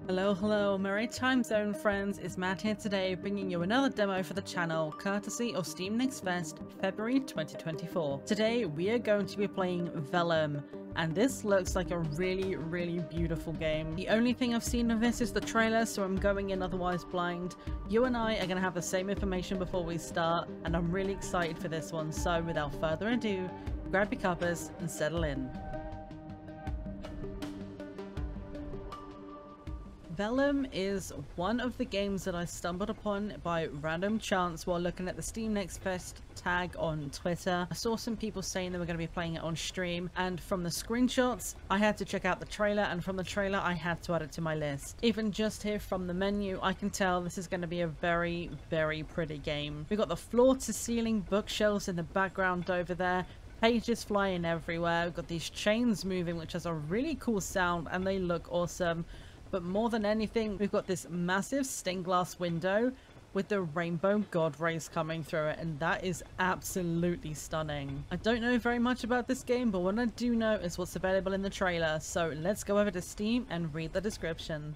Hello, Merry Time Zone friends, it's Matt here today bringing you another demo for the channel, courtesy of Steam Next Fest, February 2024. Today we are going to be playing Vellum, and this looks like a really beautiful game. The only thing I've seen of this is the trailer, so I'm going in otherwise blind. You and I are going to have the same information before we start, and I'm really excited for this one, so without further ado, grab your covers and settle in. Vellum is one of the games that I stumbled upon by random chance while looking at the Steam Next Fest tag on Twitter. I saw some people saying they were going to be playing it on stream, and from the screenshots I had to check out the trailer, and from the trailer I had to add it to my list. Even just here from the menu I can tell this is going to be a very pretty game. We've got the floor to ceiling bookshelves in the background over there, pages flying everywhere, we've got these chains moving which has a really cool sound and they look awesome. But more than anything, we've got this massive stained glass window with the rainbow god rays coming through it, and that is absolutely stunning. I don't know very much about this game, but what I do know is what's available in the trailer, so let's go over to Steam and read the description.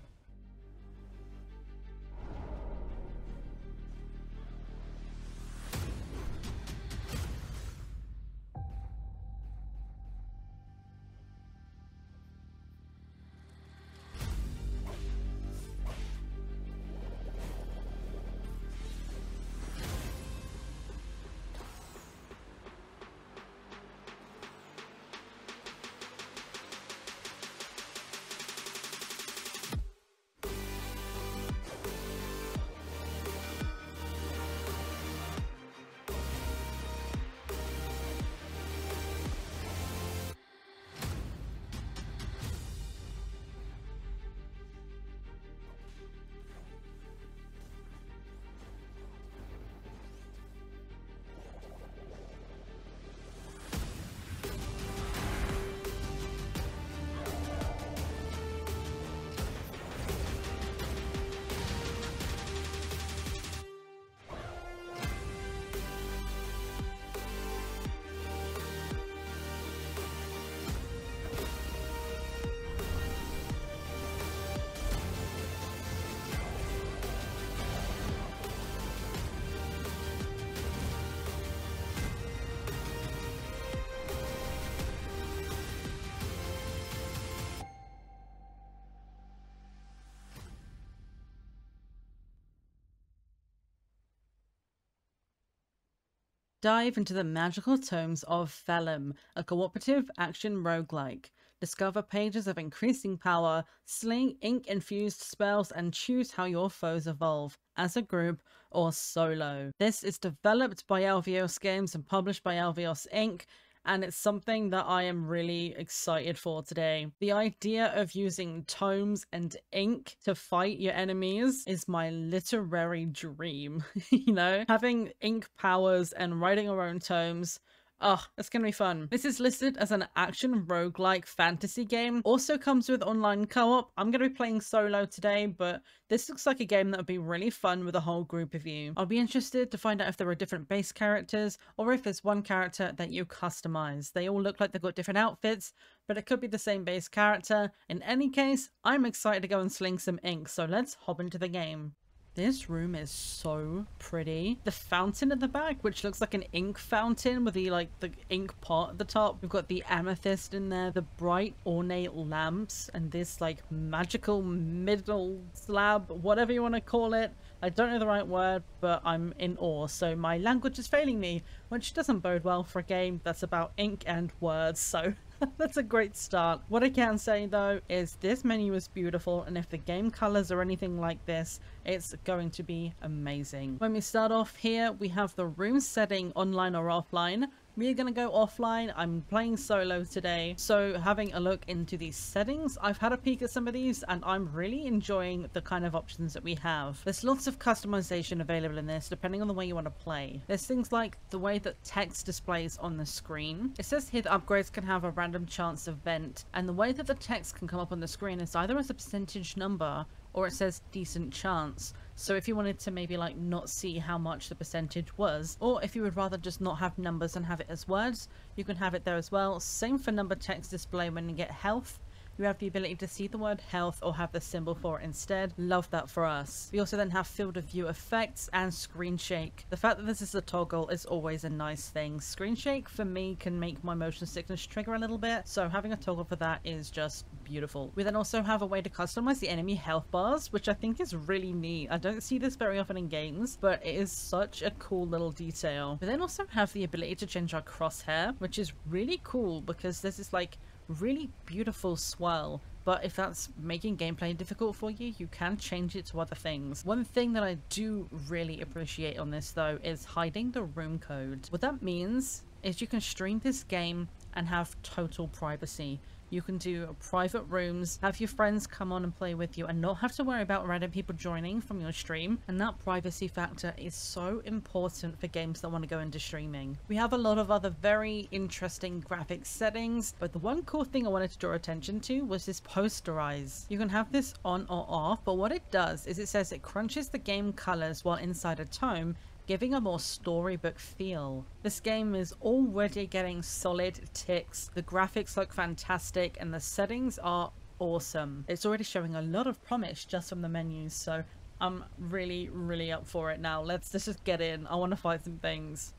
Dive into the magical tomes of Vellum, a cooperative action roguelike. Discover pages of increasing power, sling ink-infused spells, and choose how your foes evolve, as a group or solo. This is developed by Alvios Games and published by Alvios Inc., and it's something that I am really excited for today. The idea of using tomes and ink to fight your enemies is my literary dream. You know, having ink powers and writing our own tomes. Oh, it's gonna be fun. This is listed as an action roguelike fantasy game. Also comes with online co-op. I'm gonna be playing solo today, but this looks like a game that would be really fun with a whole group of you. I'll be interested to find out if there are different base characters or if there's one character that you customize. They all look like they've got different outfits, but it could be the same base character. In any case, I'm excited to go and sling some ink, so let's hop into the game. This room is so pretty. The fountain at the back, which looks like an ink fountain with the ink pot at the top. We've got the amethyst in there, the bright ornate lamps, and this like magical middle slab, whatever you want to call it. I don't know the right word, but I'm in awe, so my language is failing me, which doesn't bode well for a game that's about ink and words, so that's a great start. What I can say though is this menu is beautiful, and if the game colors are anything like this, it's going to be amazing. When we start off here, we have the room setting online or offline. We're gonna go offline. I'm playing solo today, so having a look into these settings, I've had a peek at some of these and I'm really enjoying the kind of options that we have. There's lots of customization available in this depending on the way you want to play. There's things like the way that text displays on the screen. It says here that upgrades can have a random chance event, and the way that the text can come up on the screen is either as a percentage number or it says decent chance. So if you wanted to maybe like not see how much the percentage was, or if you would rather just not have numbers and have it as words, you can have it there as well. Same for number text display when you get health. You have the ability to see the word health or have the symbol for it instead. Love that for us. We also then have field of view effects and screen shake. The fact that this is a toggle is always a nice thing. Screen shake for me can make my motion sickness trigger a little bit, so having a toggle for that is just beautiful. We then also have a way to customize the enemy health bars, which I think is really neat. I don't see this very often in games, but it is such a cool little detail. We then also have the ability to change our crosshair, which is really cool because this is like really beautiful swirl, but if that's making gameplay difficult for you, you can change it to other things. One thing that I do really appreciate on this though is hiding the room code. What that means is you can stream this game and have total privacy. You can do private rooms, have your friends come on and play with you and not have to worry about random people joining from your stream. And that privacy factor is so important for games that want to go into streaming. We have a lot of other very interesting graphics settings, but the one cool thing I wanted to draw attention to was this posterize. You can have this on or off, but what it does is it says it crunches the game colors while inside a tome, giving a more storybook feel. This game is already getting solid ticks. The graphics look fantastic and the settings are awesome. It's already showing a lot of promise just from the menus, so I'm really up for it now. Let's just get in. I want to fight some things.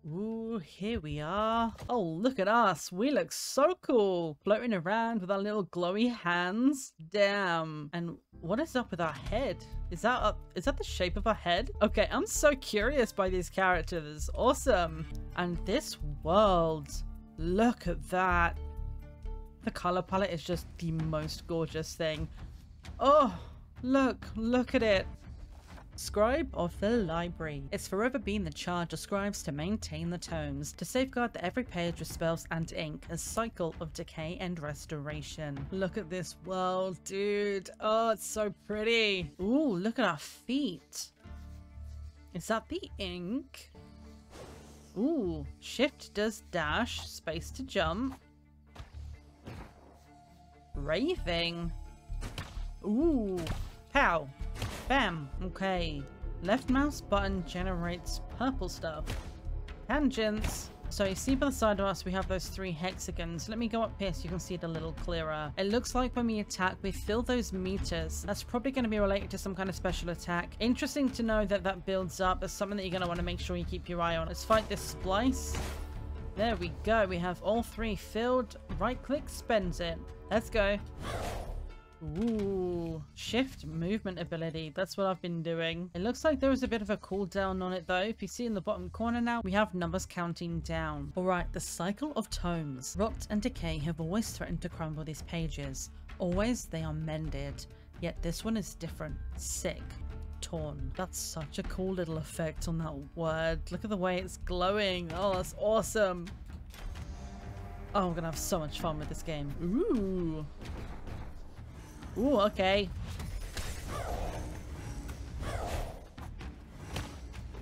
Ooh, here we are. Oh, look at us. We look so cool. Floating around with our little glowy hands. Damn. And what is up with our head? Is that the shape of our head? Okay, I'm so curious by these characters. Awesome. And this world. Look at that. The color palette is just the most gorgeous thing. Oh, look at it. Scribe of the Library. It's forever been the charge of scribes to maintain the tomes, to safeguard that every page with spells and ink, a cycle of decay and restoration. Look at this world, dude. Oh, it's so pretty. Ooh, look at our feet. Is that the ink? Ooh, shift does dash, space to jump. Raving. Ooh, pow. Bam. Okay. Left mouse button generates purple stuff. Tangents. So you see by the side of us we have those 3 hexagons. Let me go up here so you can see it a little clearer. It looks like when we attack we fill those meters. That's probably going to be related to some kind of special attack. Interesting to know that that builds up. It's something that you're going to want to make sure you keep your eye on. Let's fight this splice. There we go. We have all 3 filled. Right click spends it. Let's go. Ooh, shift movement ability. That's what I've been doing. It looks like there was a bit of a cooldown on it though. If you see in the bottom corner now, we have numbers counting down. Alright, the cycle of tomes. Rot and decay have always threatened to crumble these pages. Always they are mended. Yet this one is different. Sick. Torn. That's such a cool little effect on that word. Look at the way it's glowing. Oh, that's awesome. Oh, I'm gonna have so much fun with this game. Ooh. Ooh, okay.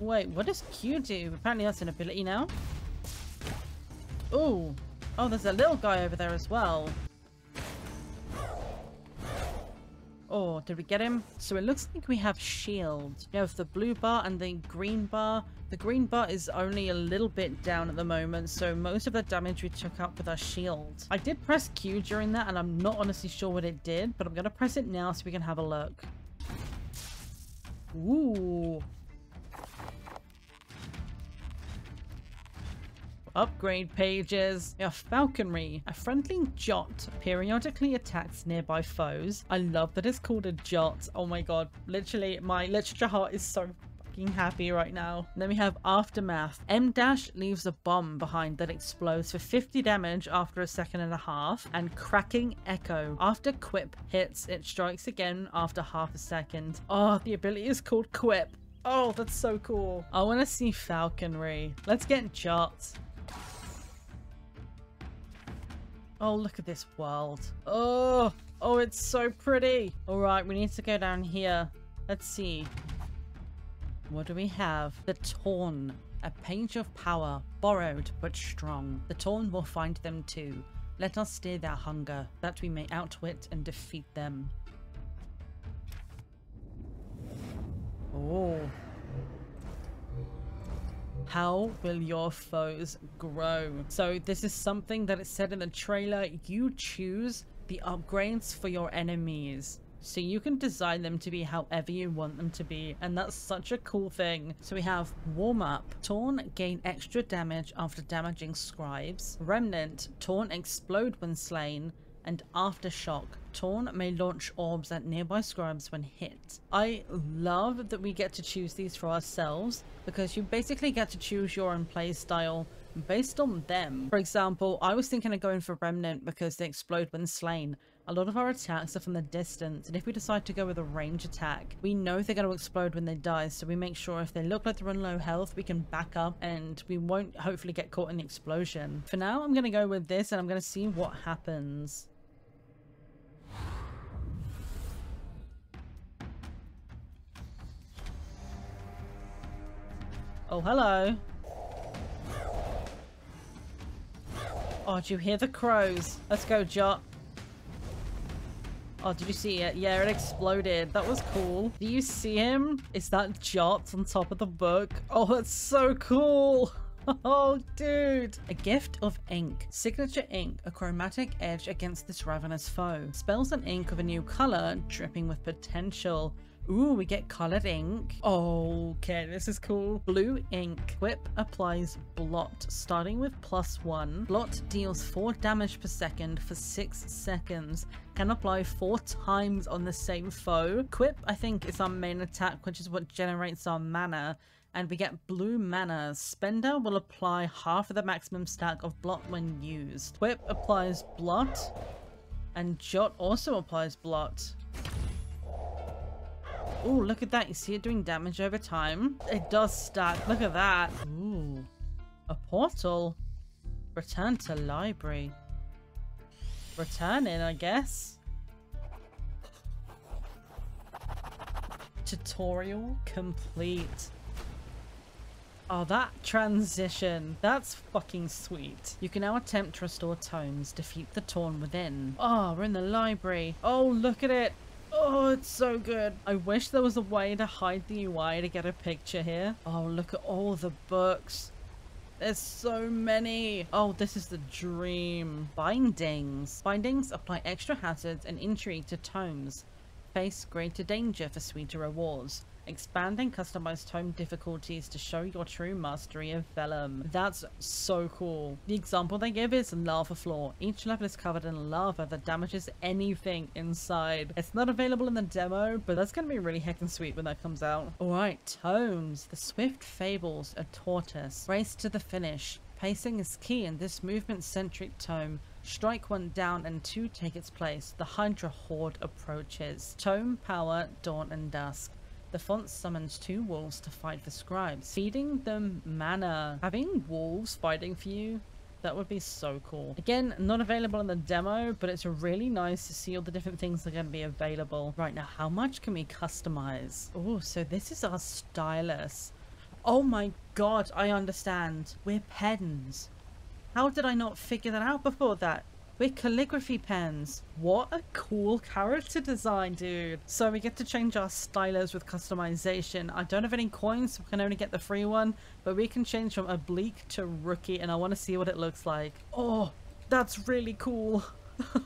Wait, what does Q do? Apparently that's an ability now. Ooh. Oh, there's a little guy over there as well. Oh, did we get him? So it looks like we have shield. We have the blue bar and the green bar. The green bar is only a little bit down at the moment, so most of the damage we took out with our shield. I did press Q during that, and I'm not honestly sure what it did, but I'm going to press it now so we can have a look. Ooh. Upgrade pages. We have falconry. A friendly jot periodically attacks nearby foes. I love that it's called a jot. Oh my god. Literally, my literature heart is so fucking happy right now. And then we have aftermath. M- leaves a bomb behind that explodes for 50 damage after 1.5 seconds. And cracking echo. After quip hits, it strikes again after 0.5 seconds. Oh, the ability is called quip. Oh, that's so cool. I want to see falconry. Let's get jot. Oh, look at this world. Oh, it's so pretty. All right, we need to go down here. Let's see. What do we have? The Torn. A page of power, borrowed but strong. The Torn will find them too. Let us steer their hunger, that we may outwit and defeat them. Oh. How will your foes grow? So this is something that is said in the trailer. You choose the upgrades for your enemies, so you can design them to be however you want them to be, and that's such a cool thing. So we have Warm Up. Taunt, gain extra damage after damaging scribes. Remnant, Taunt, explode when slain. And Aftershock, Taunt may launch orbs at nearby scribes when hit. I love that we get to choose these for ourselves, because you basically get to choose your own playstyle based on them. For example, I was thinking of going for Remnant because they explode when slain. A lot of our attacks are from the distance, and if we decide to go with a range attack, we know they're going to explode when they die, so we make sure if they look like they're on low health, we can back up and we won't hopefully get caught in the explosion. For now, I'm going to go with this and I'm going to see what happens. Oh, hello. Oh, do you hear the crows? Let's go, Jot. Oh, did you see it? Yeah, it exploded. That was cool. Do you see him? Is that Jot on top of the book? Oh, that's so cool. Oh, dude. A gift of ink. Signature ink, a chromatic edge against this ravenous foe. Spells and ink of a new color, dripping with potential. Ooh, we get colored ink. Oh, okay, this is cool. Blue ink. Whip applies blot, starting with +1. Blot deals 4 damage per second for 6 seconds. Can apply 4 times on the same foe. Quip, I think, is our main attack, which is what generates our mana. And we get blue mana. Spender will apply half of the maximum stack of blot when used. Whip applies blot. And Jot also applies blot. Oh, look at that. You see it doing damage over time? It does stack. Look at that. Ooh. A portal. Return to library. Return in, I guess. Tutorial complete. Oh, that transition. That's fucking sweet. You can now attempt to restore tomes. Defeat the Torn within. Oh, we're in the library. Oh, look at it. Oh, it's so good. I wish there was a way to hide the UI to get a picture here. Oh, look at all the books. There's so many. Oh, this is the dream. Bindings. Bindings apply extra hazards and intrigue to tomes. Face greater danger for sweeter rewards. Expanding customized tome difficulties to show your true mastery of Vellum. That's so cool. The example they give is lava floor. Each level is covered in lava that damages anything inside. It's not available in the demo, but that's gonna be really heckin' sweet when that comes out. Alright, tomes. The Swift Fables, a tortoise. Race to the finish. Pacing is key in this movement-centric tome. Strike 1 down and 2 take its place. The Hydra Horde approaches. Tome power, dawn and dusk. The font summons 2 wolves to fight for scribes, feeding them mana. Having wolves fighting for you, that would be so cool. Again, not available in the demo, but it's really nice to see all the different things that are going to be available. Right, now, how much can we customize? Oh, so this is our stylus. Oh my god, I understand. We're pens. How did I not figure that out before that? We're calligraphy pens. What a cool character design, dude. So we get to change our stylus with customization. I don't have any coins, so we can only get the free one, but we can change from oblique to rookie, and I want to see what it looks like. Oh, that's really cool.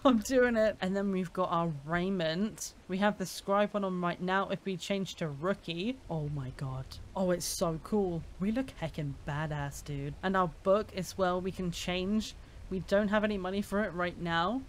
I'm doing it. And then we've got our raiment. We have the scribe one on right now. If we change to rookie, oh my god. Oh, it's so cool. We look heckin' badass, dude. And our book as well, we can change. We don't have any money for it right now,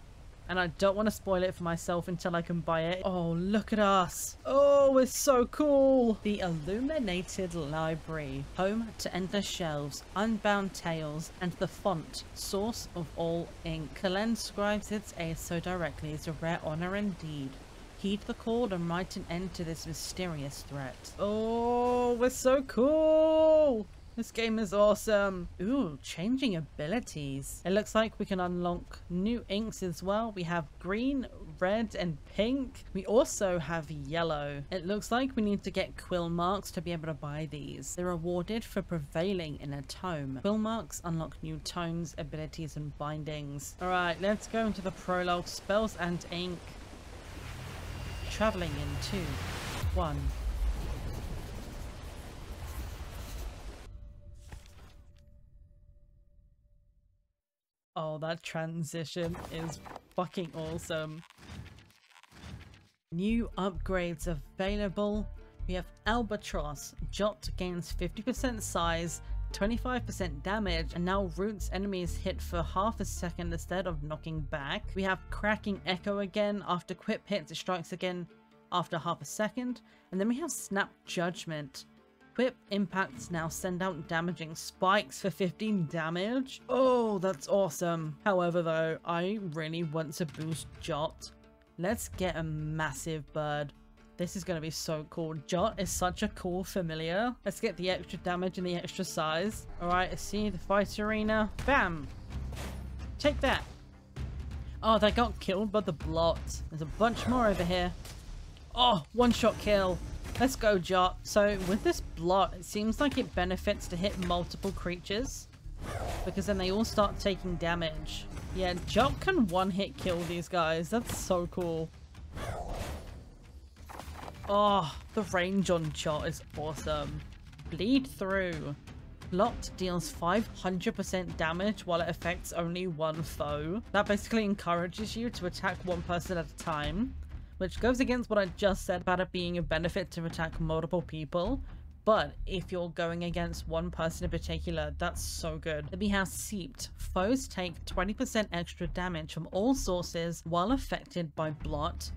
and I don't want to spoil it for myself until I can buy it. Oh, look at us. Oh, it's so cool. The Illuminated Library. Home to endless shelves, unbound tales, and the font, source of all ink. Kalen scribes its ace so directly is a rare honor indeed. Heed the call and write an end to this mysterious threat. Oh, we're so cool. This game is awesome. Ooh, changing abilities. It looks like we can unlock new inks as well. We have green, red, and pink. We also have yellow. It looks like we need to get quill marks to be able to buy these. They're awarded for prevailing in a tome. Quill marks unlock new tomes, abilities, and bindings. All right, let's go into the prologue. Spells and ink. Traveling in 2, 1. Oh, that transition is fucking awesome. New upgrades available. We have Albatross. Jot gains 50% size, 25% damage, and now roots enemies hit for half a second instead of knocking back. We have Cracking Echo again. After Quip hits, it strikes again after half a second. And then we have Snap Judgment. Quip impacts now send out damaging spikes for 15 damage. Oh, that's awesome. However though, I really want to boost Jot. Let's get a massive bird. This is going to be so cool. Jot is such a cool familiar. Let's get the extra damage and the extra size. Alright, I see the fight arena. Bam! Take that. Oh, they got killed by the blot. There's a bunch more over here. Oh, one-shot kill. Let's go, Jot. So with this blot, it seems like it benefits to hit multiple creatures, because then they all start taking damage. Yeah, Jot can one-hit kill these guys. That's so cool. Oh, the range on Jot is awesome. Bleed Through. Blot deals 500% damage while it affects only one foe. That basically encourages you to attack one person at a time, which goes against what I just said about it being a benefit to attack multiple people. But if you're going against one person in particular, that's so good. Then we have Seeped. Foes take 20% extra damage from all sources while affected by Blot.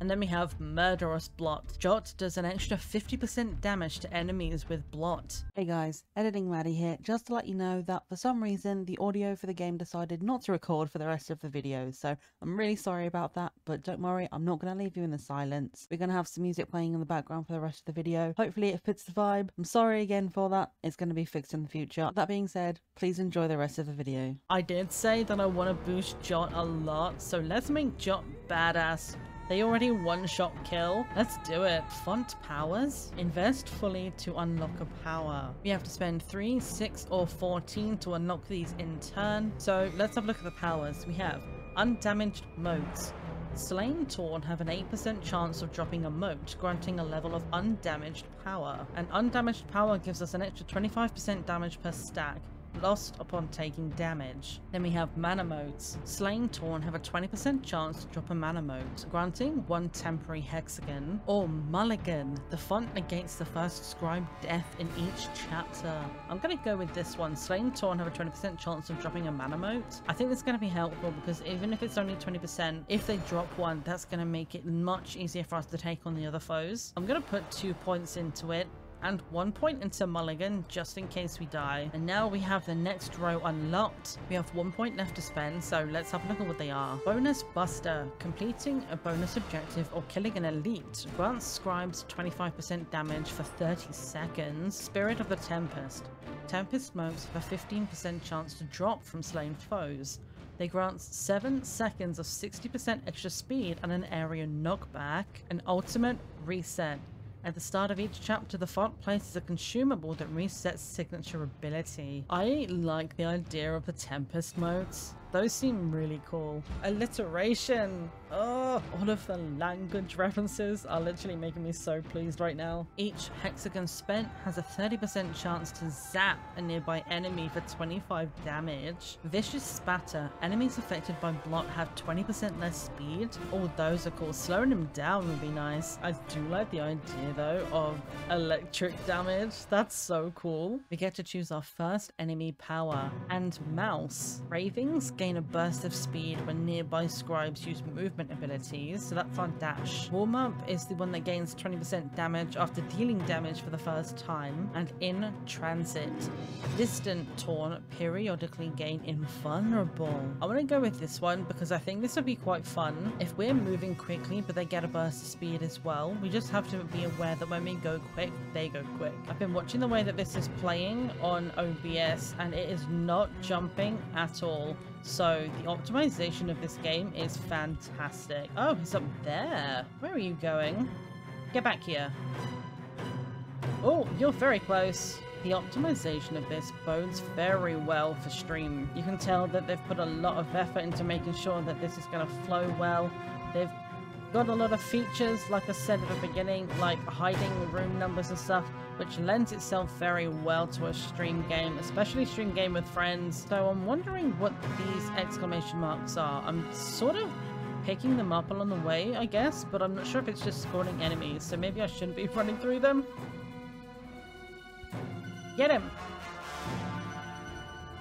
And then we have Murderous Blot. Jot does an extra 50% damage to enemies with Blot. Hey guys, Editing Maddie here, just to let you know that for some reason the audio for the game decided not to record for the rest of the video, so I'm really sorry about that, but don't worry, I'm not going to leave you in the silence. We're going to have some music playing in the background for the rest of the video. Hopefully it fits the vibe. I'm sorry again for that. It's going to be fixed in the future. That being said, please enjoy the rest of the video. I did say that I want to boost Jot a lot, so let's make Jot badass. They already one-shot kill. Let's do it. Font powers. Invest fully to unlock a power. We have to spend 3, 6, or 14 to unlock these in turn. So let's have a look at the powers. We have Undamaged Motes. Slain Torn have an 8% chance of dropping a mote, granting a level of undamaged power. And undamaged power gives us an extra 25% damage per stack, lost upon taking damage. Then we have Mana Motes. Slain Torn have a 20% chance to drop a Mana Mote, granting 1 temporary hexagon. Or Mulligan. The font negates the first scribe death in each chapter. I'm gonna go with this one. Slain Torn have a 20% chance of dropping a Mana Mote. I think it's gonna be helpful because even if it's only 20%, if they drop one, that's gonna make it much easier for us to take on the other foes. I'm gonna put 2 points into it, and 1 point into Mulligan just in case we die. And now we have the next row unlocked. We have 1 point left to spend, so let's have a look at what they are. Bonus Buster. Completing a bonus objective or killing an elite grants scribes 25% damage for 30 seconds. Spirit of the Tempest. Tempest motes have a 15% chance to drop from slain foes. They grant 7 seconds of 60% extra speed and an area knockback. An ultimate reset. At the start of each chapter, the font places a consumable that resets signature ability. I like the idea of the Tempest modes. Those seem really cool. Alliteration! Oh, all of the language references are literally making me so pleased right now. Each hexagon spent has a 30% chance to zap a nearby enemy for 25 damage. Vicious Spatter. Enemies affected by Blot have 20% less speed. All those are cool. Slowing them down would be nice. I do like the idea though of electric damage. That's so cool. We get to choose our first enemy power. And Mouse. Ravings gain a burst of speed when nearby scribes use movement abilities, so that's our dash. Warm Up is the one that gains 20% damage after dealing damage for the first time. And In Transit. Distant Torn periodically gain Invulnerable. I want to go with this one because I think this would be quite fun. If we're moving quickly but they get a burst of speed as well, we just have to be aware that when we go quick, they go quick. I've been watching the way that this is playing on OBS and it is not jumping at all. So the optimization of this game is fantastic. Oh, he's up there. Where are you going? Get back here. Oh, you're very close. The optimization of this bodes very well for stream. You can tell that they've put a lot of effort into making sure that this is going to flow well. They've got a lot of features, like I said at the beginning, like hiding room numbers and stuff, which lends itself very well to a stream game, especially stream game with friends. So I'm wondering what these exclamation marks are. I'm sort of picking them up along the way, I guess, but I'm not sure if it's just spawning enemies, so maybe I shouldn't be running through them. Get him!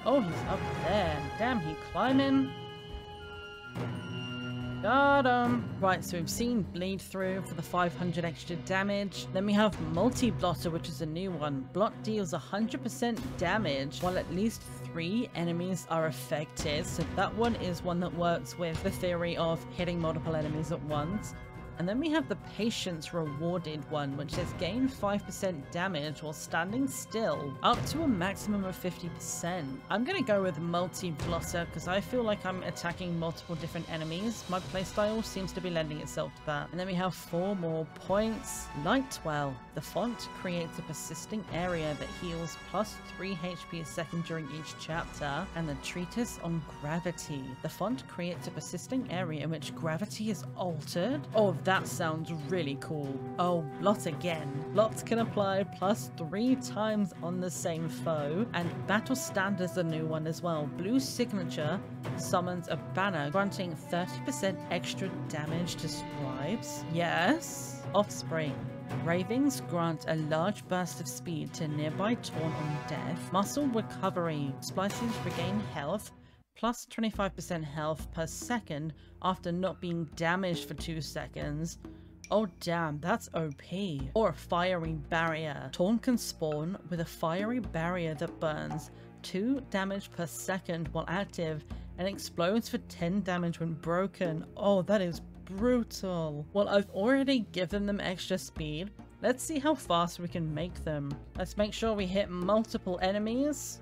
Oh, he's up there. Damn, he climbing. Got him! Right, so we've seen Bleed Through for the 500 extra damage. Then we have Multi-Blotter, which is a new one. Blot deals 100% damage while at least 3 enemies are affected. So that one is one that works with the theory of hitting multiple enemies at once. And then we have the Patience Rewarded one, which says gain 5% damage while standing still, up to a maximum of 50%. I'm gonna go with Multi-Blotter because I feel like I'm attacking multiple different enemies. My playstyle seems to be lending itself to that. And then we have 4 more points. Lightwell. The font creates a persisting area that heals plus 3 HP a second during each chapter. And the Treatise on Gravity. The font creates a persisting area in which gravity is altered. Oh, that sounds really cool. Oh, Blot again. Blots can apply plus 3 times on the same foe. And Battle Standard's a new one as well. Blue Signature summons a banner granting 30% extra damage to scribes. Yes. Offspring. Ravings grant a large burst of speed to nearby Torn on Death. Muscle Recovery. Splices regain health plus 25% health per second after not being damaged for 2 seconds. Oh damn, that's OP. Or a Fiery Barrier. Torn can spawn with a fiery barrier that burns 2 damage per second while active and explodes for 10 damage when broken. Oh, that is brutal. Well, I've already given them extra speed. Let's see how fast we can make them. Let's make sure we hit multiple enemies.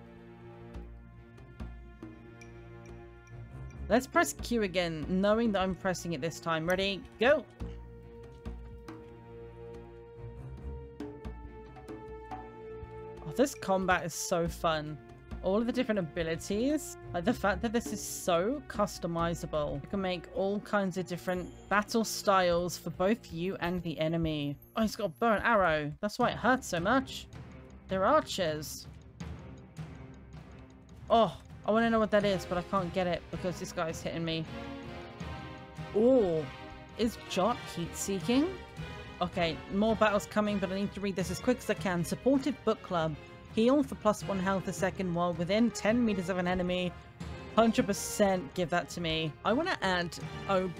Let's press Q again, knowing that I'm pressing it this time. Ready? Go! Oh, this combat is so fun. All of the different abilities, like the fact that this is so customizable. You can make all kinds of different battle styles for both you and the enemy. Oh, he's got a bow and arrow. That's why it hurts so much. They're archers. Oh, I want to know what that is, but I can't get it because this guy's hitting me. Oh, is Jot heat-seeking? Okay, more battles coming, but I need to read this as quick as I can. Supportive Book Club. Heal for plus 1 health a second while within 10 meters of an enemy. 100% give that to me. I want to add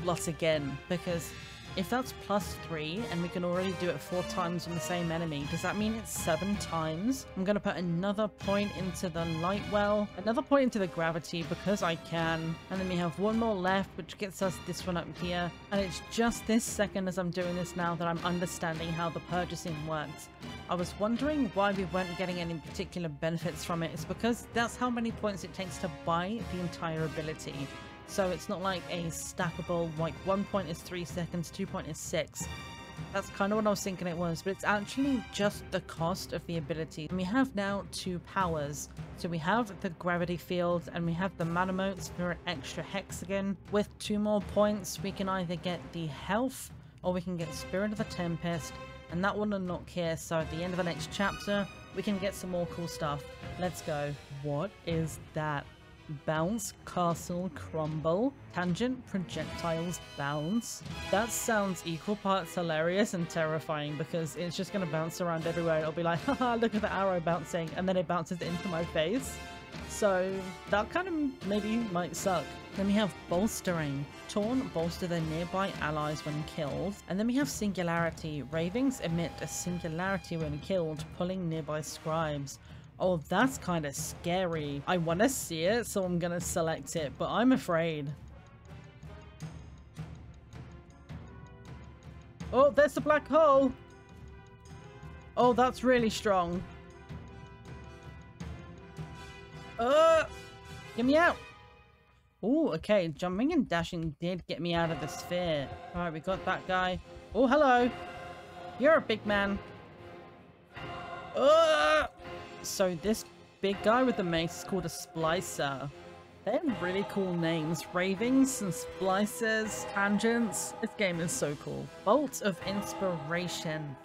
Blot again, because if that's plus 3 and we can already do it 4 times on the same enemy, does that mean it's 7 times? I'm going to put another point into the Lightwell, another point into the Gravity because I can, and then we have 1 more left which gets us this one up here. And it's just this second as I'm doing this now that I'm understanding how the purchasing works. I was wondering why we weren't getting any particular benefits from it. It's because that's how many points it takes to buy the entire ability. So it's not like a stackable, like 1 point is 3 seconds, 2 point is 6. That's kind of what I was thinking it was, but it's actually just the cost of the ability. And we have now 2 powers. So we have the gravity field and we have the mana motes for an extra hexagon. With 2 more points, we can either get the health or we can get Spirit of the Tempest. And that will unlock here, so at the end of the next chapter, we can get some more cool stuff. Let's go. What is that? Bounce, castle, crumble, tangent, projectiles, bounce. That sounds equal parts hilarious and terrifying because it's just going to bounce around everywhere. It'll be like, haha, look at the arrow bouncing, and then it bounces into my face. So that kind of maybe might suck. Then we have bolstering. Torn bolster their nearby allies when killed. And then we have singularity. Ravings emit a singularity when killed, pulling nearby scribes. Oh, that's kind of scary. I want to see it, so I'm going to select it, but I'm afraid. Oh, there's the black hole. Oh, that's really strong. Get me out. Oh, okay. Jumping and dashing did get me out of the sphere. All right, we got that guy. Oh, hello. You're a big man. So this big guy with the mace is called a splicer. They have really cool names. Ravings and splices, tangents. This game is so cool. Bolt of Inspiration.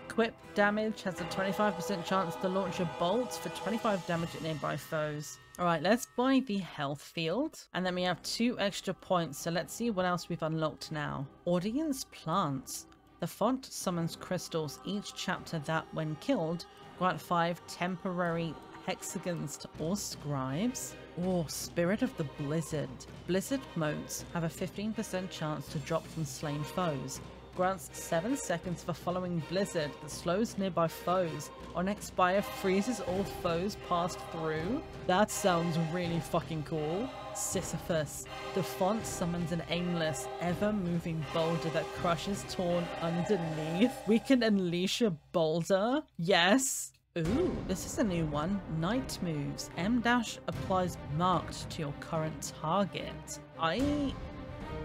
Equip damage has a 25% chance to launch a bolt for 25 damage at nearby foes. Alright, let's buy the health field. And then we have 2 extra points, so let's see what else we've unlocked now. Audience Plants. The font summons crystals each chapter that, when killed, grant 5 temporary hexagons to all scribes. Or Spirit of the Blizzard. Blizzard motes have a 15% chance to drop from slain foes. Grants 7 seconds for following blizzard that slows nearby foes. On expire, freezes all foes passed through. That sounds really fucking cool. Sisyphus. The font summons an aimless, ever-moving boulder that crushes torn underneath. We can unleash a boulder? Yes! Ooh, this is a new one. Night moves. M- applies marked to your current target. I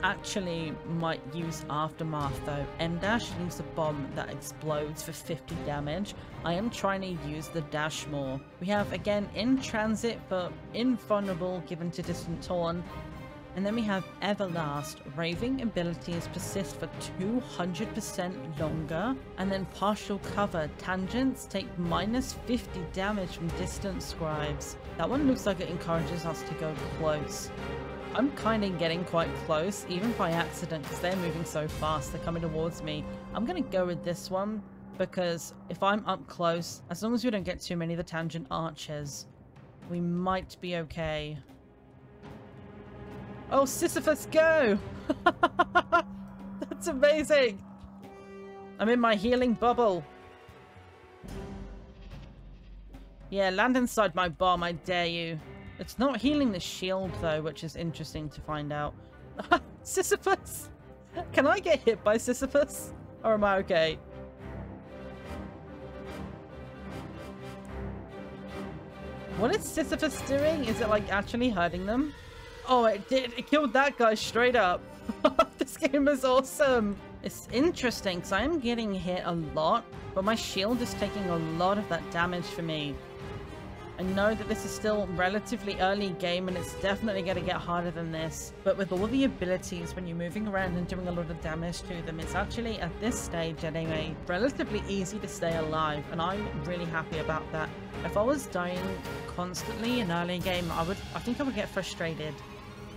actually might use Aftermath though. M- leaves a bomb that explodes for 50 damage. I am trying to use the dash more. We have again In Transit for invulnerable given to distant torn. And then we have Everlast. Raving abilities persist for 200% longer. And then Partial Cover. Tangents take minus 50 damage from distant scribes. That one looks like it encourages us to go close. I'm kind of getting quite close, even by accident, because they're moving so fast. They're coming towards me. I'm going to go with this one, because if I'm up close, as long as we don't get too many of the tangent archers, we might be okay. Oh, Sisyphus, go! That's amazing! I'm in my healing bubble. Yeah, land inside my bomb, I dare you. It's not healing the shield, though, which is interesting to find out. Sisyphus! Can I get hit by Sisyphus? Or am I okay? What is Sisyphus doing? Is it, like, actually hurting them? Oh, it did. It killed that guy straight up. This game is awesome. It's interesting, because I am getting hit a lot, but my shield is taking a lot of that damage for me. I know that this is still relatively early game and it's definitely going to get harder than this, but with all the abilities, when you're moving around and doing a lot of damage to them, it's actually, at this stage anyway, relatively easy to stay alive, and I'm really happy about that. If I was dying constantly in early game, I think I would get frustrated,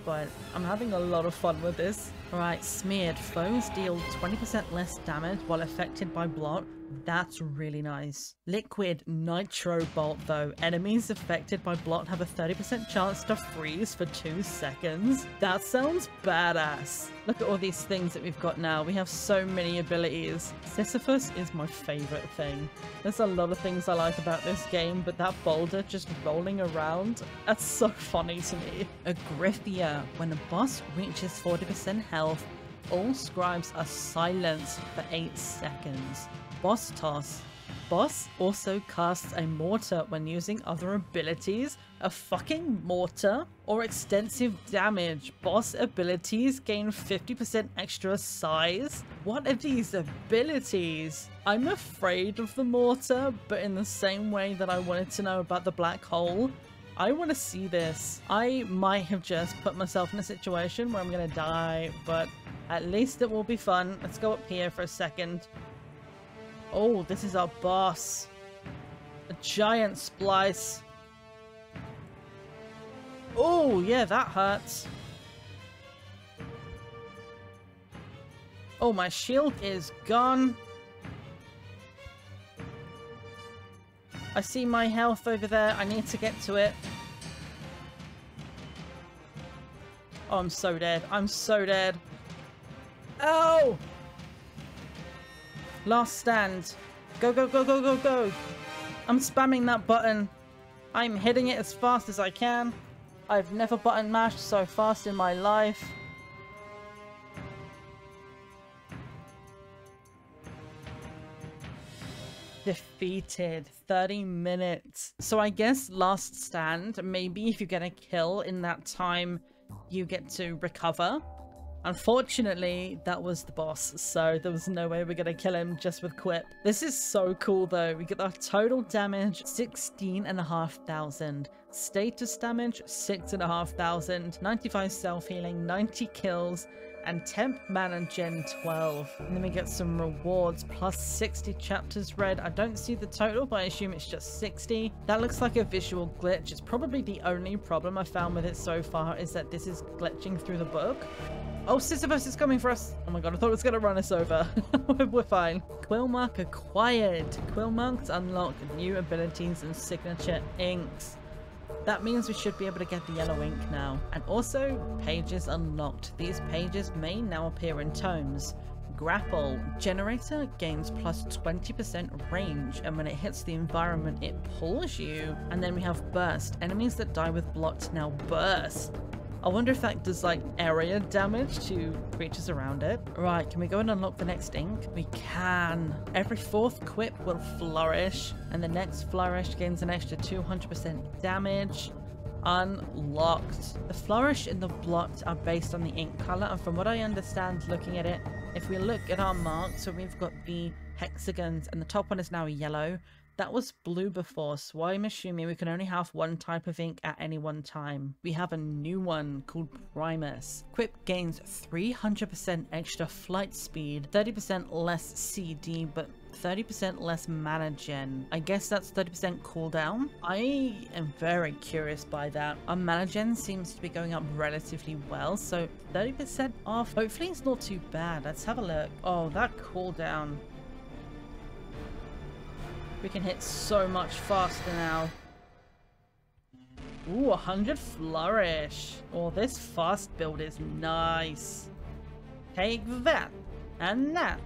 but I'm having a lot of fun with this. Alright, Smeared. Foes deal 20% less damage while affected by blot. That's really nice. Liquid Nitro Bolt though. Enemies affected by blot have a 30% chance to freeze for 2 seconds. That sounds badass. Look at all these things that we've got now. We have so many abilities. Sisyphus is my favorite thing. There's a lot of things I like about this game, but that boulder just rolling around, that's so funny to me. Agriphia. When a boss reaches 40% health, all scribes are silenced for 8 seconds. Boss Toss. Boss also casts a mortar when using other abilities. A fucking mortar? Or extensive damage. Boss abilities gain 50% extra size? What are these abilities? I'm afraid of the mortar, but in the same way that I wanted to know about the black hole, I want to see this. I might have just put myself in a situation where I'm gonna die, but at least it will be fun. Let's go up here for a second. Oh, this is our boss. A giant splice. Oh, yeah, that hurts. Oh, my shield is gone. I see my health over there. I need to get to it. Oh, I'm so dead. I'm so dead. Oh! Last stand. Go, go, go, go, go, go. I'm spamming that button. I'm hitting it as fast as I can. I've never button mashed so fast in my life. Defeated. 30 minutes. So I guess last stand, maybe if you get a kill in that time, you get to recover. Unfortunately, that was the boss, so there was no way we're gonna kill him just with Quip. This is so cool though. We get our total damage, 16,500. Status damage, 6,500. 95 self-healing, 90 kills, and temp mana gen 12. And then we get some rewards, plus 60 chapters read. I don't see the total, but I assume it's just 60. That looks like a visual glitch. It's probably the only problem I found with it so far, is that this is glitching through the book. Oh, Sisyphus is coming for us. Oh my god, I thought it was going to run us over. We're fine. Quill mark acquired. Quill marks unlock new abilities and signature inks. That means we should be able to get the yellow ink now. And also, pages unlocked. These pages may now appear in tomes. Grapple. Generator gains plus 20% range, and when it hits the environment, it pulls you. And then we have burst. Enemies that die with blot now burst. I wonder if that does like area damage to creatures around it. Right, can we go and unlock the next ink? We can. Every fourth quip will flourish, and the next flourish gains an extra 200% damage. Unlocked. The flourish and the blot are based on the ink color, and from what I understand looking at it, if we look at our marks, so we've got the hexagons and the top one is now yellow. That was blue before, so I'm assuming we can only have one type of ink at any one time. We have a new one called Primus. Quip gains 300% extra flight speed, 30% less CD, but 30% less mana gen. I guess that's 30% cooldown. I am very curious by that. Our mana gen seems to be going up relatively well, so 30% off. Hopefully it's not too bad. Let's have a look. Oh, that cooldown. We can hit so much faster now. Ooh, 100 flourish. Oh, this fast build is nice. Take that and that.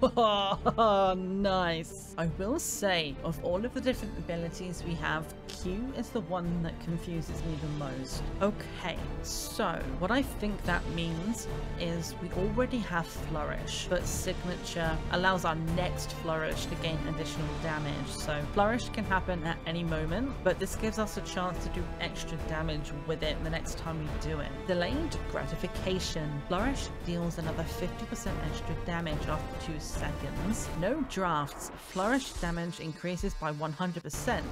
Oh, nice. I will say, of all of the different abilities we have, Q is the one that confuses me the most. Okay, so what I think that means is we already have Flourish, but Signature allows our next Flourish to gain additional damage. So Flourish can happen at any moment, but this gives us a chance to do extra damage with it the next time we do it. Delayed Gratification. Flourish deals another 50% extra damage after 2 seconds. No drafts. Flourish damage increases by 100%,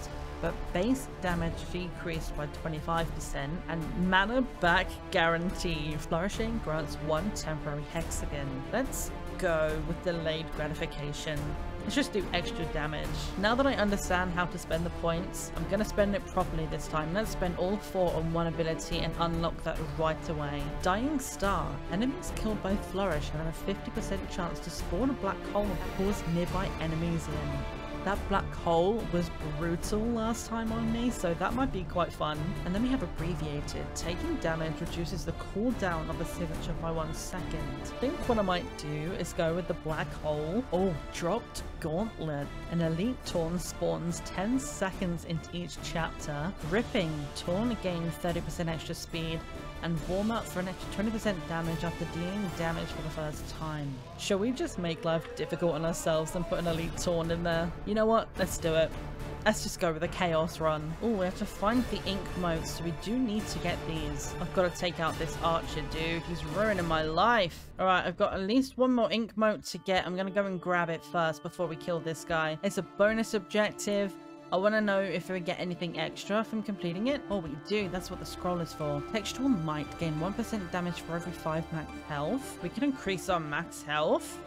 but base damage decreased by 25%, and mana back guarantee. Flourishing grants 1 temporary hexagon. Let's go with delayed gratification. Let's just do extra damage. Now that I understand how to spend the points, I'm gonna spend it properly this time. Let's spend all 4 on one ability and unlock that right away. Dying Star. Enemies killed by Flourish have a 50% chance to spawn a black hole and cause nearby enemies in. That black hole was brutal last time on me, so that might be quite fun. And then we have Abbreviated. Taking damage reduces the cooldown of the signature by 1 second. I think what I might do is go with the black hole. Oh, dropped Gauntlet. An elite Taunt spawns 10 seconds into each chapter. Ripping. Taunt gains 30% extra speed, and warm up for an extra 20% damage after dealing damage for the first time. Shall we just make life difficult on ourselves and put an elite Taunt in there? You know what? Let's do it. Let's just go with a chaos run. Oh, we have to find the ink motes, so we do need to get these. I've got to take out this archer dude. He's ruining my life. Alright, I've got at least 1 more ink mote to get. I'm gonna go and grab it first before we kill this guy. It's a bonus objective. I want to know if we get anything extra from completing it. Oh, we do. That's what the scroll is for. Textual Might. Gain 1% damage for every 5 max health. We can increase our max health.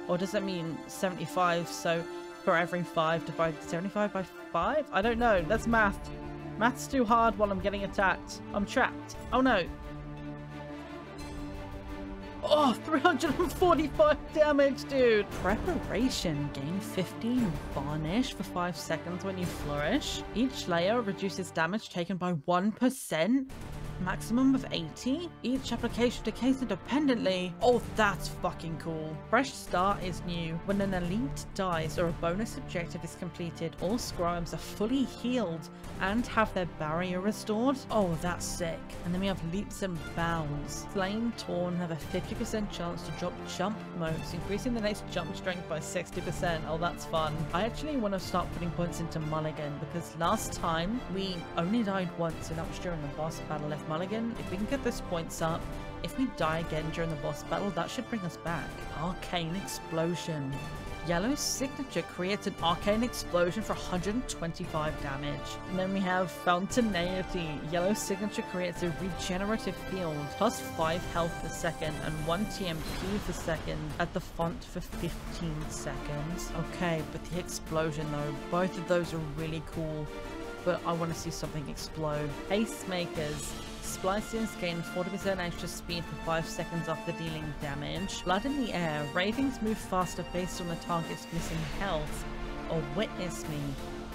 Or does that mean 75? So for every 5 divided 75 by 5? I don't know. That's math. Math's too hard while I'm getting attacked. I'm trapped. Oh no. Oh, 345 damage, dude! Preparation. Gain 15 varnish for 5 seconds when you flourish. Each layer reduces damage taken by 1%. Maximum of 80. Each application decays independently. Oh, that's fucking cool. Fresh Start is new. When an elite dies or a bonus objective is completed, all scribes are fully healed and have their barrier restored. Oh, that's sick. And then we have Leaps and Bounds. Slain Torn have a 50% chance to drop jump motes, increasing the next jump strength by 60%. Oh, that's fun. I actually want to start putting points into Mulligan, because last time we only died once, and that was during the boss battle if my mulligan. If we can get those points up, if we die again during the boss battle, that should bring us back. Arcane Explosion. Yellow's signature creates an arcane explosion for 125 damage. And then we have Fountaneity. Yellow's signature creates a regenerative field, plus 5 health per second and 1 TMP per second at the font for 15 seconds. Okay, but the explosion though, both of those are really cool, but I want to see something explode. Pacemakers. Splices gain 40% extra speed for 5 seconds after dealing damage. Blood in the air. Ravings move faster based on the target's missing health. Or Witness Me.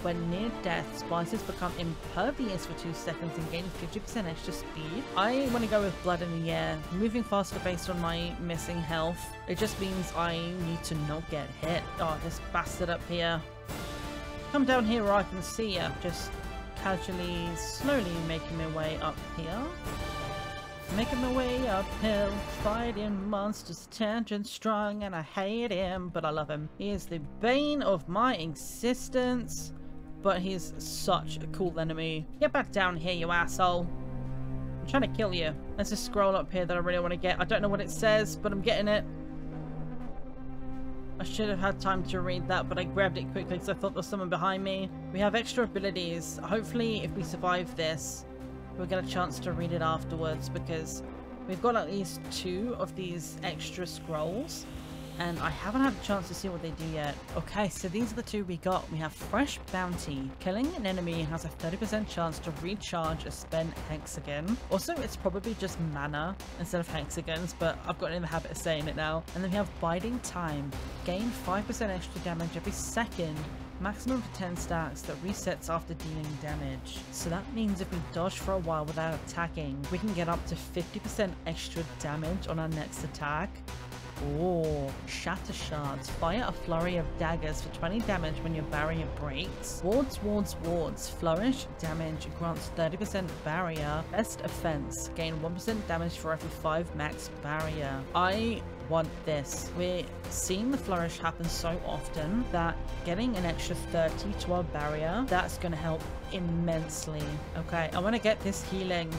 When near death, splices become impervious for 2 seconds and gain 50% extra speed. I want to go with Blood in the Air. Moving faster based on my missing health. It just means I need to not get hit. Oh, this bastard up here. Come down here where I can see you. Just casually, slowly making my way up here. Making my way uphill, fighting monsters, tangent strong, and I hate him, but I love him. He is the bane of my existence, but he's such a cool enemy. Get back down here, you asshole. I'm trying to kill you. There's a scroll up here that I really want to get. I don't know what it says, but I'm getting it. I should have had time to read that, but I grabbed it quickly because I thought there was someone behind me. We have extra abilities. Hopefully, if we survive this, we'll get a chance to read it afterwards, because we've got at least 2 of these extra scrolls, and I haven't had a chance to see what they do yet. Okay, so these are the 2 we got. We have Fresh Bounty. Killing an enemy has a 30% chance to recharge a spent hexagon. Also, it's probably just mana instead of hexagons, but I've gotten in the habit of saying it now. And then we have Biding Time. Gain 5% extra damage every second. Maximum for 10 stacks that resets after dealing damage. So that means if we dodge for a while without attacking, we can get up to 50% extra damage on our next attack. Oh, Shatter Shards. Fire a flurry of daggers for 20 damage when your barrier breaks. Wards, wards, wards. Flourish damage grants 30% barrier. Best offense. Gain 1% damage for every 5 max barrier. I want this. We're seeing the flourish happen so often that getting an extra 30 to our barrier, that's going to help immensely. Okay, I want to get this healing.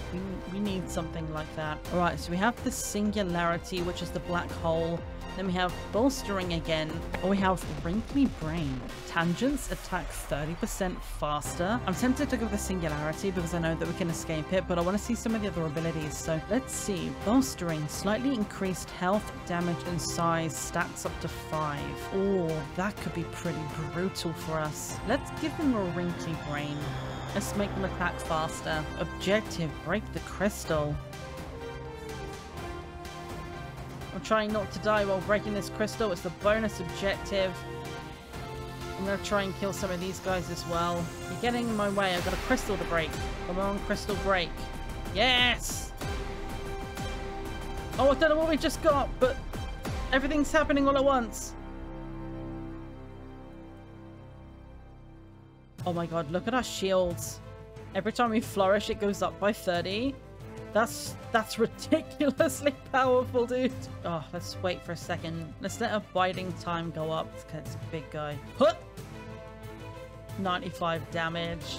We need something like that. All right, so we have the Singularity, which is the black hole. Then we have Bolstering again. Or we have Wrinkly Brain. Tangents attack 30% faster. I'm tempted to go with the Singularity because I know that we can escape it, but I want to see some of the other abilities. So let's see. Bolstering. Slightly increased health, damage, and size. Stats up to 5. Oh, that could be pretty brutal for us. Let's give them a Wrinkly Brain. Let's make them attack faster. Objective. Break the crystal. I'm trying not to die while breaking this crystal. It's the bonus objective. I'm going to try and kill some of these guys as well. You're getting in my way. I've got a crystal to break. Come on, crystal break. Yes! Oh, I don't know what we just got, but everything's happening all at once. Oh my god, look at our shields. Every time we flourish, it goes up by 30. That's ridiculously powerful, dude. Oh, let's wait for a second. Let's let our Biding Time go up. It's a big guy. Huh! 95 damage.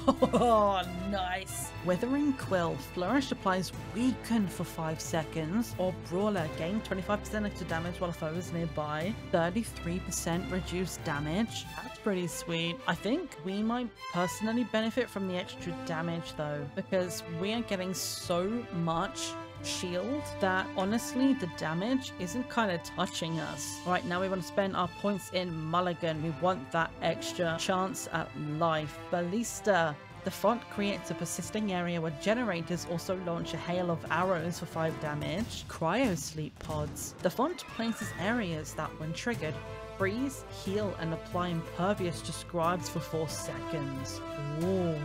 Oh, nice. Withering Quill. Flourish applies Weaken for 5 seconds. Or Brawler. Gain 25% extra damage while a foe is nearby. 33% reduced damage. That's pretty sweet. I think we might personally benefit from the extra damage though, because we are getting so much shield that honestly the damage isn't kind of touching us. All right, now we want to spend our points in Mulligan. We want that extra chance at life. Ballista. The font creates a persisting area where generators also launch a hail of arrows for 5 damage. Cryo Sleep Pods. The font places areas that, when triggered, freeze, heal, and apply impervious to scribes for 4 seconds. Ooh.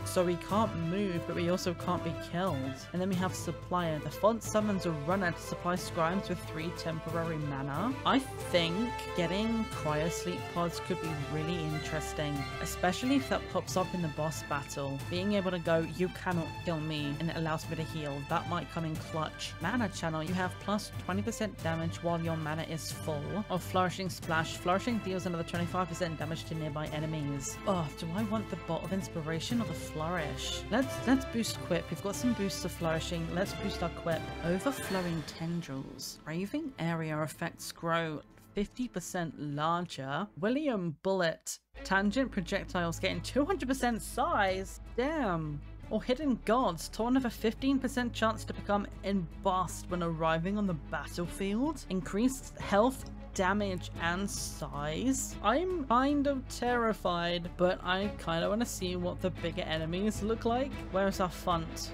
So we can't move, but we also can't be killed. And then we have Supplier. The font summons a runner to supply scribes with 3 temporary mana. I think getting Cryo Sleep Pods could be really interesting, especially if that pops up in the boss battle. Being able to go, you cannot kill me, and it allows me to heal. That might come in clutch. Mana Channel. You have plus 20% damage while your mana is full. Or Flourishing Splash Flash. Flourishing deals another 25% damage to nearby enemies. Oh, do I want the Bolt of Inspiration or the Flourish? Let's boost Quip. We've got some boosts to Flourishing. Let's boost our Quip. Overflowing Tendrils. Raving area effects grow 50% larger. William Bullet. Tangent projectiles getting 200% size. Damn. Or Hidden Gods. Torn have a 15% chance to become embossed when arriving on the battlefield. Increased health, damage, and size. I'm kind of terrified, but I kind of want to see what the bigger enemies look like. Where's our font?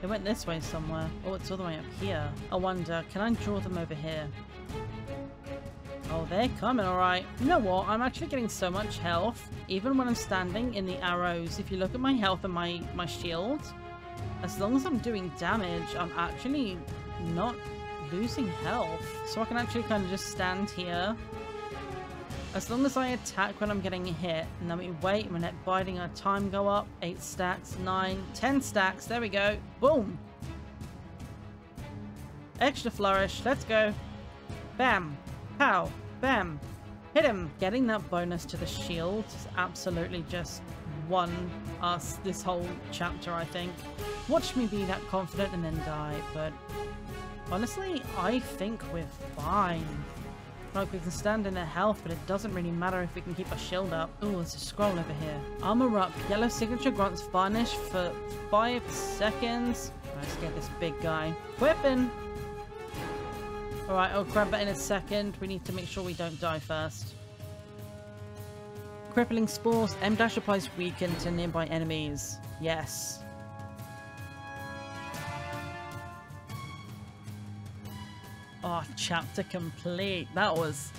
It went this way somewhere. Oh, it's all the way up here. I wonder, can I draw them over here? Oh, they're coming, alright. You know what? I'm actually getting so much health, even when I'm standing in the arrows. If you look at my health and my shield, as long as I'm doing damage, I'm actually not losing health. So I can actually kind of just stand here. As long as I attack when I'm getting hit, and then we wait, and we're net biting, our time go up. 8 stacks, 9, 10 stacks. There we go. Boom. Extra flourish. Let's go. Bam. Pow. Bam. Hit him. Getting that bonus to the shield has absolutely just won us this whole chapter, I think. Watch me be that confident and then die, but honestly, I think we're fine. Like, we can stand in their health, but it doesn't really matter if we can keep our shield up. Oh, there's a scroll over here. Armor up. Yellow signature grunts vanish for 5 seconds. Let's get this big guy. Whipping. Alright, I'll grab that in a second. We need to make sure we don't die first. Crippling Spores. M-dash applies weaken to nearby enemies. Yes. Oh, chapter complete. That was,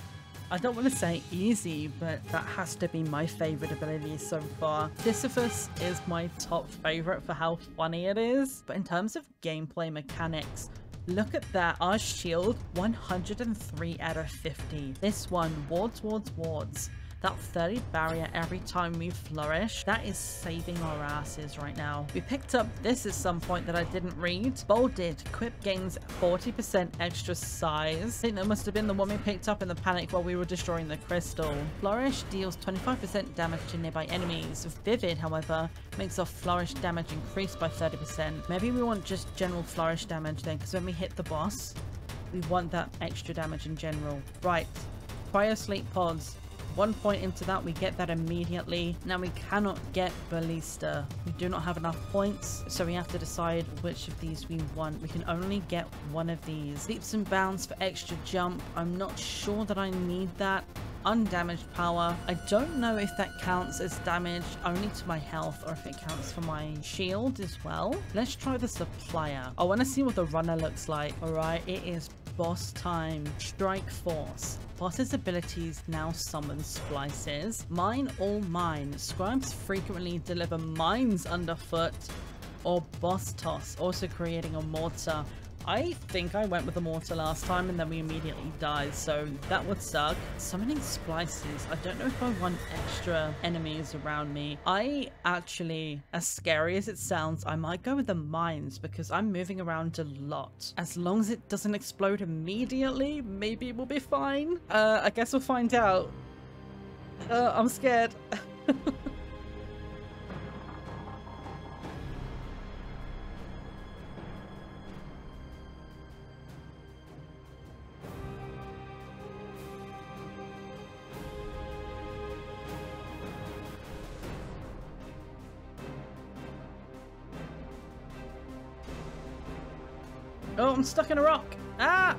I don't want to say easy, but that has to be my favorite ability so far. Sisyphus is my top favorite for how funny it is. But in terms of gameplay mechanics, look at that. Our shield, 103 out of 50. This one, wards. That 30 barrier every time we flourish, that is saving our asses right now. We picked up this at some point that I didn't read. Bolded. Quip gains 40% extra size. I think that must have been the one we picked up in the panic while we were destroying the crystal. Flourish deals 25% damage to nearby enemies. Vivid, however, makes our flourish damage increase by 30%. Maybe we want just general flourish damage then, because when we hit the boss, we want that extra damage in general. Right. Cryo sleep pods. 1 point into that, we get that immediately. Now we cannot get Ballista. We do not have enough points, so we have to decide which of these we want. We can only get one of these. Leaps and bounds for extra jump. I'm not sure that I need that. Undamaged power. I don't know if that counts as damage only to my health or if it counts for my shield as well. Let's try the supplier. I want to see what the runner looks like. Alright, it is boss time. Strike Force. Boss's abilities now summon splices. Mine all mine. Scribes frequently deliver mines underfoot. Or boss toss, also creating a mortar. I think I went with the mortar last time and then we immediately died, so that would suck. Summoning splices. I don't know if I want extra enemies around me. I actually, as scary as it sounds, I might go with the mines because I'm moving around a lot. As long as it doesn't explode immediately, maybe we'll be fine. I guess we'll find out. I'm scared. Oh, I'm stuck in a rock. Ah!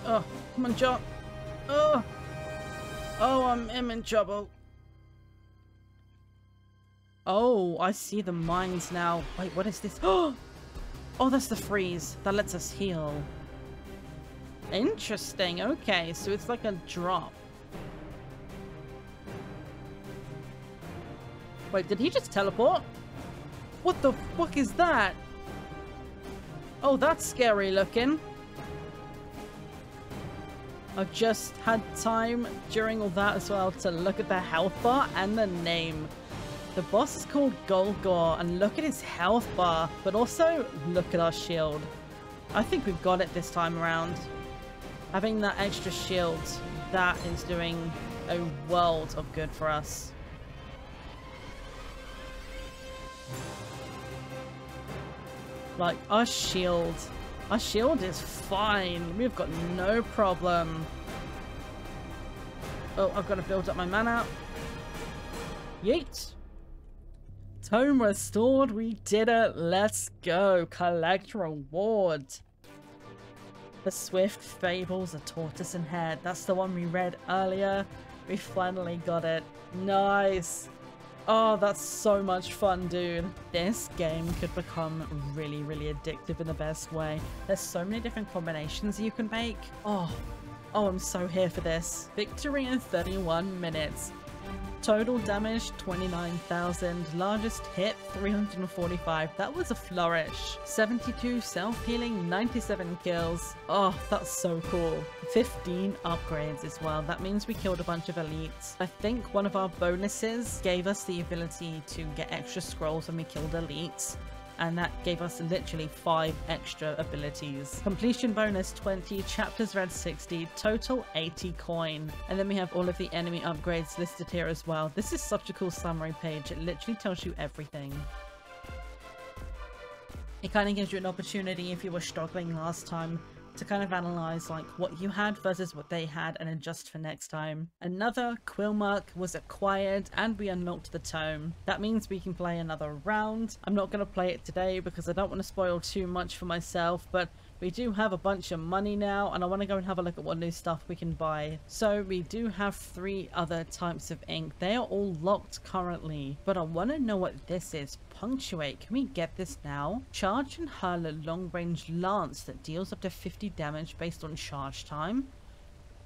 Oh, come on, John. Oh! Oh, I'm in trouble. Oh, I see the mines now. Wait, what is this? Oh, that's the freeze. That lets us heal. Interesting. Okay, so it's like a drop. Wait, did he just teleport? What the fuck is that? Oh, that's scary looking. I've just had time during all that as well to look at the health bar and the name. The boss is called Golgor, and look at his health bar, but also look at our shield. I think we've got it this time around. Having that extra shield, that is doing a world of good for us. Like, our shield is fine. We've got no problem. Oh, I've got to build up my mana. Yeet. Tome restored. We did it. Let's go. Collect reward. The Swift Fables, a Tortoise and Hare. That's the one we read earlier. We finally got it. Nice. Oh, that's so much fun, dude. This game could become really, really addictive in the best way. There's so many different combinations you can make. Oh, I'm so here for this. Victory in 31 minutes. Total damage 29,000. Largest hit 345. That was a flourish. 72 self-healing, 97 kills. Oh, that's so cool. 15 upgrades as well. That means we killed a bunch of elites. I think one of our bonuses gave us the ability to get extra scrolls when we killed elites. And that gave us literally 5 extra abilities. Completion bonus 20, chapters read 60, total 80 coin. And then we have all of the enemy upgrades listed here as well. This is such a cool summary page. It literally tells you everything. It kind of gives you an opportunity if you were struggling last time to kind of analyze like what you had versus what they had and adjust for next time. Another quill mark was acquired and we unlocked the tome. That means we can play another round. I'm not going to play it today because I don't want to spoil too much for myself, but we do have a bunch of money now and I want to go and have a look at what new stuff we can buy. So we do have 3 other types of ink. They are all locked currently, but I want to know what this is. Punctuate. Can we get this now? Charge and hurl a long-range lance that deals up to 50 damage based on charge time.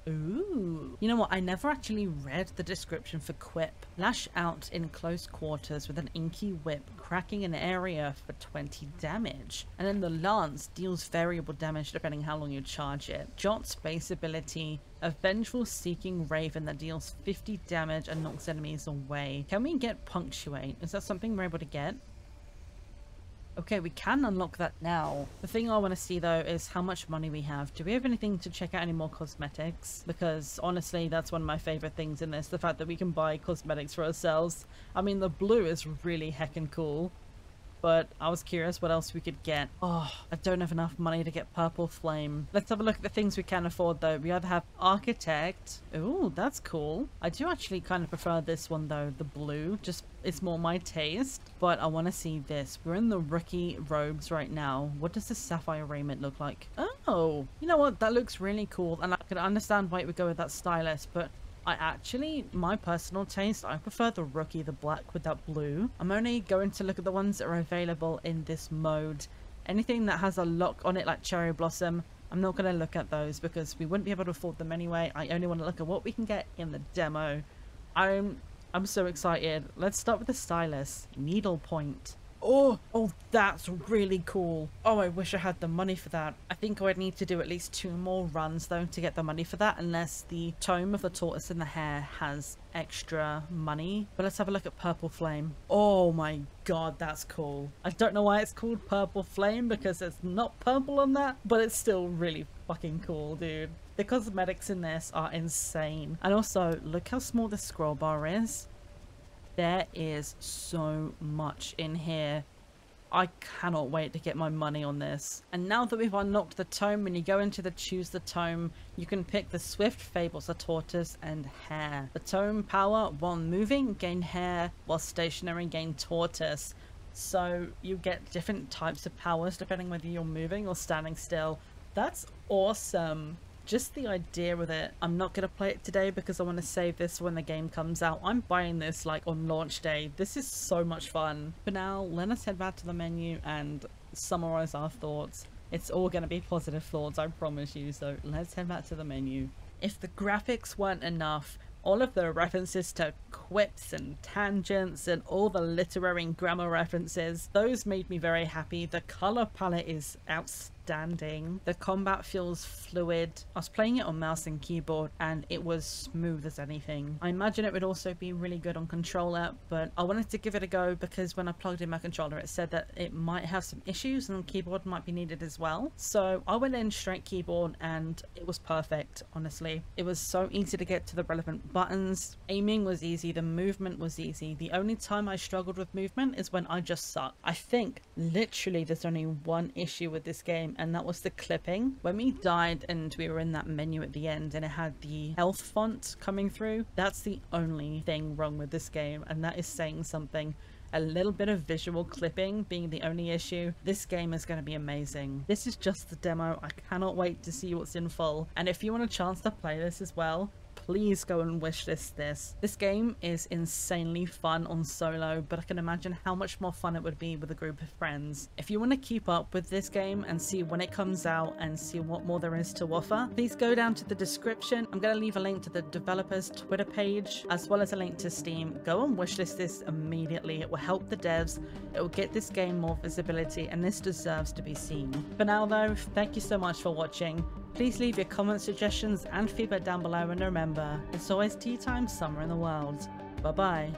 Ooh. You know what? I never actually read the description for Quip. Lash out in close quarters with an inky whip, cracking an area for 20 damage. And then the lance deals variable damage depending how long you charge it. Jot space ability, a vengeful seeking raven that deals 50 damage and knocks enemies away. Can we get punctuate? Is that something we're able to get? Okay, we can unlock that now. The thing I want to see though is how much money we have. Do we have anything to check out any more cosmetics? Because honestly, that's one of my favorite things in this. The fact that we can buy cosmetics for ourselves. I mean, the blue is really heckin' cool. But I was curious what else we could get. Oh, I don't have enough money to get purple flame. Let's have a look at the things we can afford though. We either have architect. Ooh, that's cool. I do actually kind of prefer this one though, the blue. Just, it's more my taste. But I want to see this. We're in the rookie robes right now. What does the sapphire raiment look like? Oh, you know what? That looks really cool. And I can understand why it would go with that stylist, but I actually, my personal taste, I prefer the rookie, the black with that blue. I'm only going to look at the ones that are available in this mode. Anything that has a lock on it like cherry blossom, I'm not going to look at those because we wouldn't be able to afford them anyway. I only want to look at what we can get in the demo. I'm so excited. Let's start with the stylus. Needlepoint. Oh, that's really cool. Oh, I wish I had the money for that. I think I would need to do at least 2 more runs though to get the money for that, unless the Tome of the Tortoise and the Hare has extra money. But let's have a look at Purple Flame. Oh my god, that's cool. I don't know why it's called Purple Flame because it's not purple on that, but it's still really fucking cool, dude. The cosmetics in this are insane. And also, look how small the scroll bar is. There is so much in here. I cannot wait to get my money on this. And now that we've unlocked the tome, when you go into the choose the tome, you can pick the Swift Fables, the Tortoise and Hare. The tome power, while moving, gain Hare, while stationary, gain Tortoise. So you get different types of powers depending whether you're moving or standing still. That's awesome. Just the idea with it. I'm not going to play it today because I want to save this when the game comes out. I'm buying this like on launch day. This is so much fun. For now, let us head back to the menu and summarize our thoughts. It's all going to be positive thoughts, I promise you. So let's head back to the menu. If the graphics weren't enough, all of the references to quips and tangents and all the literary and grammar references, those made me very happy. The color palette is outstanding. outstanding. The combat feels fluid. I was playing it on mouse and keyboard and it was smooth as anything. I imagine it would also be really good on controller, but I wanted to give it a go because when I plugged in my controller it said that it might have some issues and keyboard might be needed as well. So I went in straight keyboard and it was perfect, honestly. It was so easy to get to the relevant buttons. Aiming was easy, the movement was easy. The only time I struggled with movement is when I just suck. I think literally there's only one issue with this game, and that was the clipping. When we died and we were in that menu at the end and it had the health font coming through, that's the only thing wrong with this game, and that is saying something. A little bit of visual clipping being the only issue. This game is going to be amazing. This is just the demo. I cannot wait to see what's in full, and if you want a chance to play this as well, please go and wishlist this. This game is insanely fun on solo, but I can imagine how much more fun it would be with a group of friends. If you want to keep up with this game and see when it comes out and see what more there is to offer, please go down to the description. I'm going to leave a link to the developer's Twitter page as well as a link to Steam. Go and wishlist this immediately. It will help the devs. It will get this game more visibility, and this deserves to be seen. For now though, thank you so much for watching. Please leave your comments, suggestions and feedback down below, and remember, it's always tea time somewhere in the world. Bye bye.